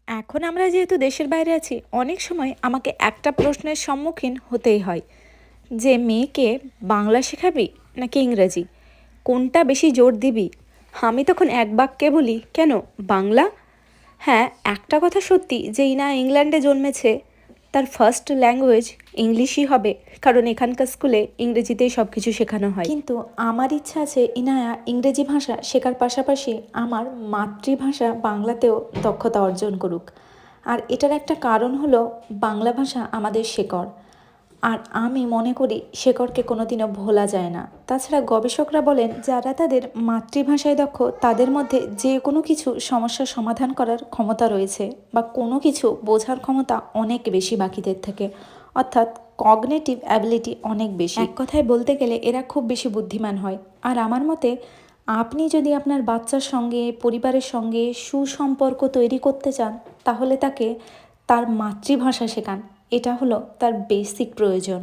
এখন আমরা যেহেতু দেশের বাইরে আছি, অনেক সময় আমাকে একটা প্রশ্নের সম্মুখীন হতেই হয় যে মেয়েকে বাংলা শেখাবি নাকি ইংরেজি, কোনটা বেশি জোর দিবি? আমি তখন এক বাক্যে বলি, কেন বাংলা? হ্যাঁ, একটা কথা সত্যি যে ইনা ইংল্যান্ডে জন্মেছে, তার ফার্স্ট ল্যাঙ্গুয়েজ ইংলিশই হবে, কারণ এখানকার স্কুলে ইংরেজিতেই সব কিছু শেখানো হয়। কিন্তু আমার ইচ্ছা আছে ইনায়া ইংরেজি ভাষা শেখার পাশাপাশি আমার মাতৃভাষা বাংলাতেও দক্ষতা অর্জন করুক। আর এটার একটা কারণ হলো বাংলা ভাষা আমাদের শেকড়, আর আমি মনে করি শেকড়কে কোনোদিনও ভোলা যায় না। তাছাড়া গবেষকরা বলেন যারা তাদের মাতৃভাষায় দক্ষ তাদের মধ্যে যে কোনো কিছু সমস্যার সমাধান করার ক্ষমতা রয়েছে, বা কোনো কিছু বোঝার ক্ষমতা অনেক বেশি বাকিদের থেকে, অর্থাৎ কগনিটিভ অ্যাবিলিটি অনেক বেশি। এক কথায় বলতে গেলে এরা খুব বেশি বুদ্ধিমান হয়। আর আমার মতে আপনি যদি আপনার বাচ্চার সঙ্গে, পরিবারের সঙ্গে সুসম্পর্ক তৈরি করতে চান, তাহলে তাকে তার মাতৃভাষা শেখান। এটা হলো তার বেসিক প্রয়োজন।